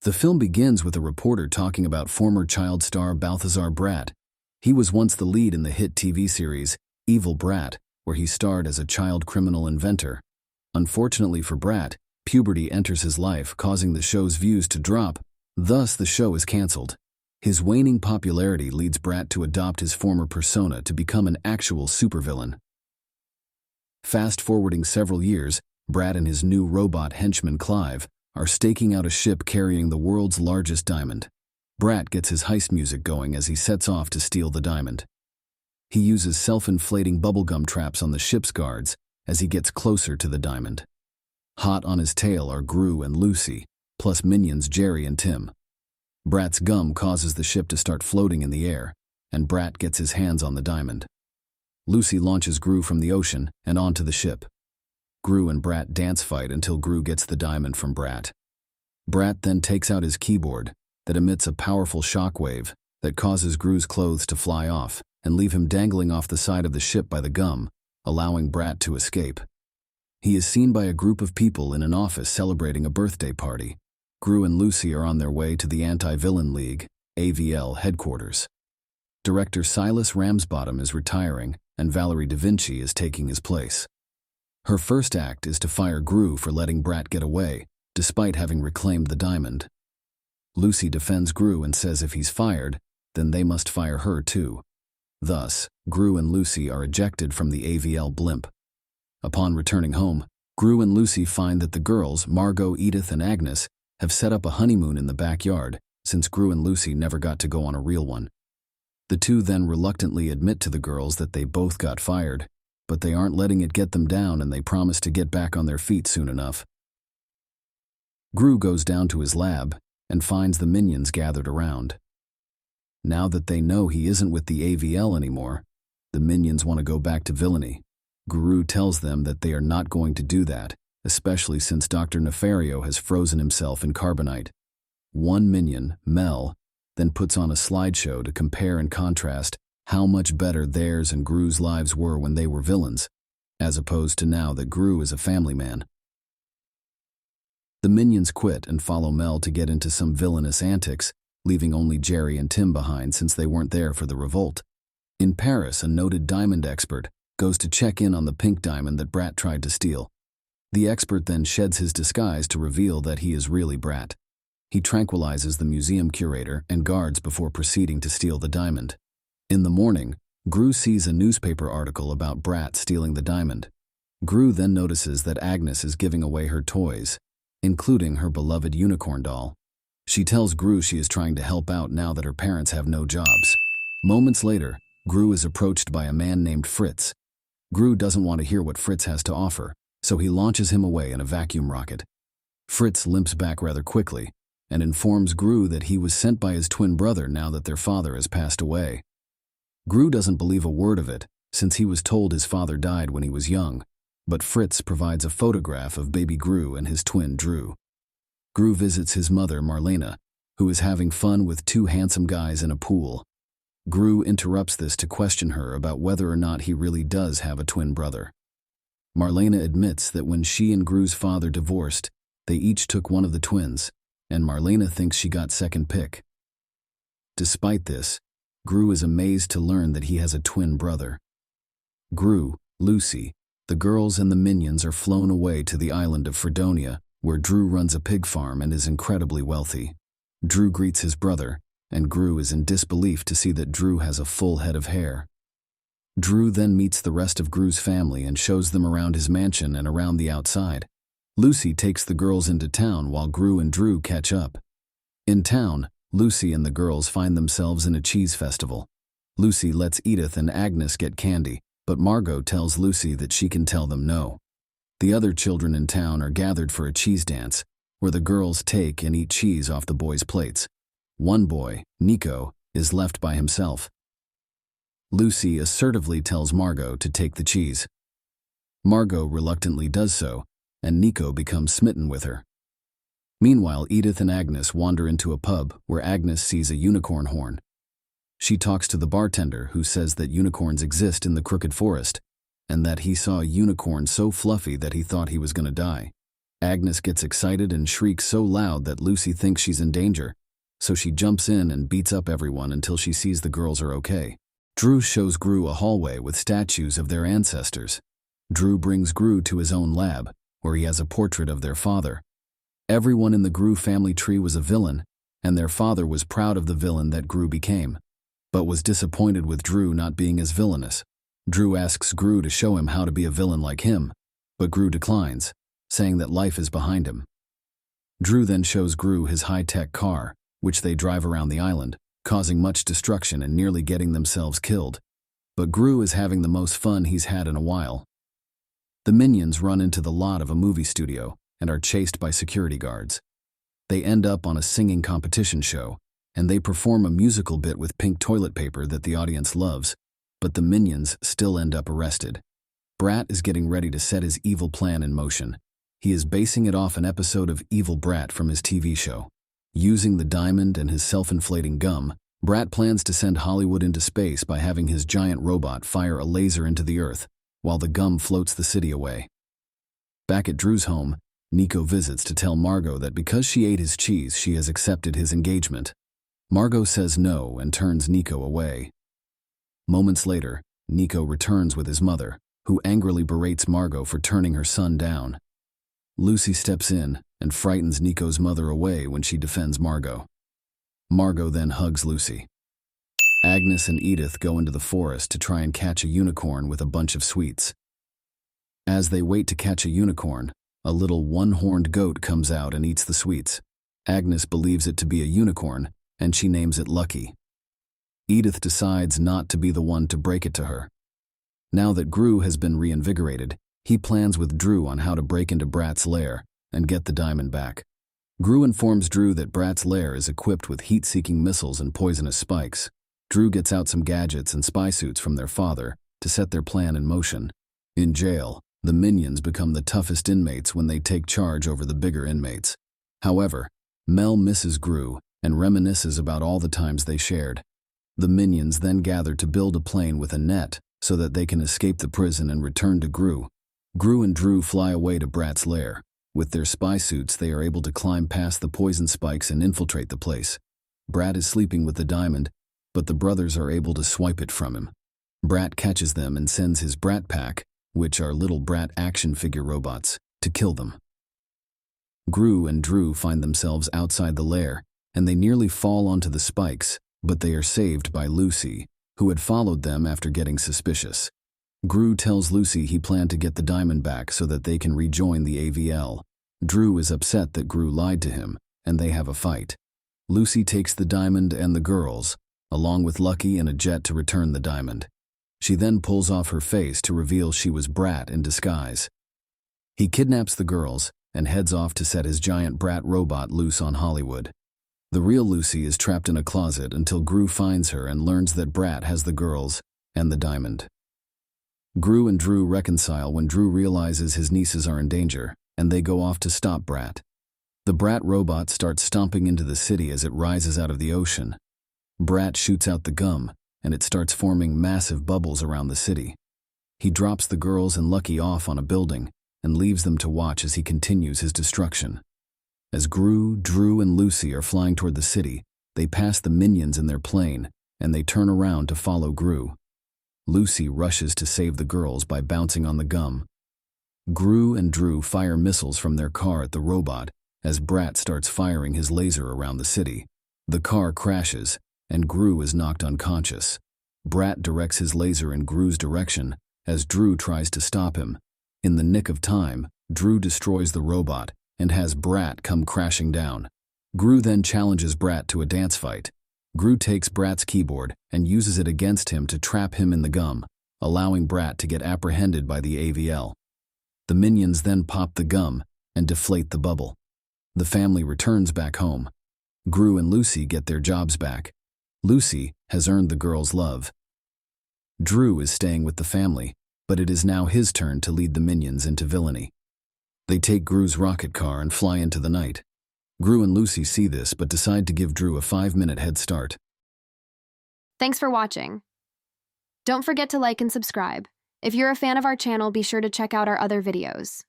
The film begins with a reporter talking about former child star Balthazar Bratt. He was once the lead in the hit TV series Evil Bratt, where he starred as a child criminal inventor. Unfortunately for Bratt, puberty enters his life, causing the show's views to drop. Thus, the show is cancelled. His waning popularity leads Bratt to adopt his former persona to become an actual supervillain. Fast-forwarding several years, Bratt and his new robot henchman Clive are staking out a ship carrying the world's largest diamond. Bratt gets his heist music going as he sets off to steal the diamond. He uses self-inflating bubblegum traps on the ship's guards as he gets closer to the diamond. Hot on his tail are Gru and Lucy, plus minions Jerry and Tim. Bratt's gum causes the ship to start floating in the air, and Bratt gets his hands on the diamond. Lucy launches Gru from the ocean and onto the ship. Gru and Bratt dance fight until Gru gets the diamond from Bratt. Bratt then takes out his keyboard that emits a powerful shockwave that causes Gru's clothes to fly off and leave him dangling off the side of the ship by the gum, allowing Bratt to escape. He is seen by a group of people in an office celebrating a birthday party. Gru and Lucy are on their way to the Anti-Villain League, AVL, headquarters. Director Silas Ramsbottom is retiring, and Valerie Da Vinci is taking his place. Her first act is to fire Gru for letting Bratt get away, despite having reclaimed the diamond. Lucy defends Gru and says if he's fired, then they must fire her too. Thus, Gru and Lucy are ejected from the AVL blimp. Upon returning home, Gru and Lucy find that the girls, Margot, Edith, and Agnes, have set up a honeymoon in the backyard, since Gru and Lucy never got to go on a real one. The two then reluctantly admit to the girls that they both got fired, but they aren't letting it get them down and they promise to get back on their feet soon enough. Gru goes down to his lab and finds the minions gathered around. Now that they know he isn't with the AVL anymore, the minions want to go back to villainy. Gru tells them that they are not going to do that, especially since Dr. Nefario has frozen himself in carbonite. One minion, Mel, then puts on a slideshow to compare and contrast how much better theirs and Gru's lives were when they were villains, as opposed to now that Gru is a family man. The minions quit and follow Mel to get into some villainous antics, leaving only Jerry and Tim behind since they weren't there for the revolt. In Paris, a noted diamond expert goes to check in on the pink diamond that Bratt tried to steal. The expert then sheds his disguise to reveal that he is really Bratt. He tranquilizes the museum curator and guards before proceeding to steal the diamond. In the morning, Gru sees a newspaper article about Bratt stealing the diamond. Gru then notices that Agnes is giving away her toys, including her beloved unicorn doll. She tells Gru she is trying to help out now that her parents have no jobs. Moments later, Gru is approached by a man named Fritz. Gru doesn't want to hear what Fritz has to offer, so he launches him away in a vacuum rocket. Fritz limps back rather quickly and informs Gru that he was sent by his twin brother now that their father has passed away. Gru doesn't believe a word of it, since he was told his father died when he was young, but Fritz provides a photograph of baby Gru and his twin Drew. Gru visits his mother, Marlena, who is having fun with two handsome guys in a pool. Gru interrupts this to question her about whether or not he really does have a twin brother. Marlena admits that when she and Gru's father divorced, they each took one of the twins, and Marlena thinks she got second pick. Despite this, Gru is amazed to learn that he has a twin brother. Gru, Lucy, the girls and the minions are flown away to the island of Fredonia, where Drew runs a pig farm and is incredibly wealthy. Drew greets his brother, and Gru is in disbelief to see that Drew has a full head of hair. Drew then meets the rest of Gru's family and shows them around his mansion and around the outside. Lucy takes the girls into town while Gru and Drew catch up. In town, Lucy and the girls find themselves in a cheese festival. Lucy lets Edith and Agnes get candy, but Margot tells Lucy that she can tell them no. The other children in town are gathered for a cheese dance, where the girls take and eat cheese off the boys' plates. One boy, Nico, is left by himself. Lucy assertively tells Margot to take the cheese. Margot reluctantly does so, and Nico becomes smitten with her. Meanwhile, Edith and Agnes wander into a pub where Agnes sees a unicorn horn. She talks to the bartender, who says that unicorns exist in the Crooked Forest, and that he saw a unicorn so fluffy that he thought he was going to die. Agnes gets excited and shrieks so loud that Lucy thinks she's in danger, so she jumps in and beats up everyone until she sees the girls are okay. Drew shows Gru a hallway with statues of their ancestors. Drew brings Gru to his own lab, where he has a portrait of their father. Everyone in the Gru family tree was a villain, and their father was proud of the villain that Gru became, but was disappointed with Drew not being as villainous. Drew asks Gru to show him how to be a villain like him, but Gru declines, saying that life is behind him. Drew then shows Gru his high-tech car, which they drive around the island, causing much destruction and nearly getting themselves killed. But Gru is having the most fun he's had in a while. The minions run into the lot of a movie studio and are chased by security guards. They end up on a singing competition show, and they perform a musical bit with pink toilet paper that the audience loves, but the minions still end up arrested. Bratt is getting ready to set his evil plan in motion. He is basing it off an episode of Evil Bratt from his TV show. Using the diamond and his self-inflating gum, Bratt plans to send Hollywood into space by having his giant robot fire a laser into the Earth, while the gum floats the city away. Back at Drew's home, Nico visits to tell Margot that because she ate his cheese, she has accepted his engagement. Margot says no and turns Nico away. Moments later, Nico returns with his mother, who angrily berates Margot for turning her son down. Lucy steps in and frightens Nico's mother away when she defends Margot. Margot then hugs Lucy. Agnes and Edith go into the forest to try and catch a unicorn with a bunch of sweets. As they wait to catch a unicorn, a little one-horned goat comes out and eats the sweets. Agnes believes it to be a unicorn, and she names it Lucky. Edith decides not to be the one to break it to her. Now that Gru has been reinvigorated, he plans with Drew on how to break into Bratt's lair and get the diamond back. Gru informs Drew that Bratt's lair is equipped with heat-seeking missiles and poisonous spikes. Drew gets out some gadgets and spy suits from their father to set their plan in motion. In jail, the minions become the toughest inmates when they take charge over the bigger inmates. However, Mel misses Gru and reminisces about all the times they shared. The minions then gather to build a plane with a net so that they can escape the prison and return to Gru. Gru and Drew fly away to Bratt's lair. With their spy suits, they are able to climb past the poison spikes and infiltrate the place. Bratt is sleeping with the diamond, but the brothers are able to swipe it from him. Bratt catches them and sends his Bratt Pack, which are little Bratt action figure robots, to kill them. Gru and Drew find themselves outside the lair, and they nearly fall onto the spikes, but they are saved by Lucy, who had followed them after getting suspicious. Gru tells Lucy he planned to get the diamond back so that they can rejoin the AVL. Drew is upset that Gru lied to him, and they have a fight. Lucy takes the diamond and the girls, along with Lucky in a jet to return the diamond. She then pulls off her face to reveal she was Bratt in disguise. He kidnaps the girls and heads off to set his giant Bratt robot loose on Hollywood. The real Lucy is trapped in a closet until Gru finds her and learns that Bratt has the girls and the diamond. Gru and Drew reconcile when Drew realizes his nieces are in danger, and they go off to stop Bratt. The Bratt robot starts stomping into the city as it rises out of the ocean. Bratt shoots out the gum, and it starts forming massive bubbles around the city. He drops the girls and Lucky off on a building and leaves them to watch as he continues his destruction. As Gru, Drew, and Lucy are flying toward the city, they pass the minions in their plane, and they turn around to follow Gru. Lucy rushes to save the girls by bouncing on the gum. Gru and Drew fire missiles from their car at the robot as Bratt starts firing his laser around the city. The car crashes, and Gru is knocked unconscious. Bratt directs his laser in Gru's direction as Drew tries to stop him. In the nick of time, Drew destroys the robot and has Bratt come crashing down. Gru then challenges Bratt to a dance fight. Gru takes Bratt's keyboard and uses it against him to trap him in the gum, allowing Bratt to get apprehended by the AVL. The minions then pop the gum and deflate the bubble. The family returns back home. Gru and Lucy get their jobs back. Lucy has earned the girls' love. Drew is staying with the family, but it is now his turn to lead the minions into villainy. They take Gru's rocket car and fly into the night. Gru and Lucy see this but decide to give Drew a 5-minute head start. Thanks for watching. Don't forget to like and subscribe. If you're a fan of our channel, be sure to check out our other videos.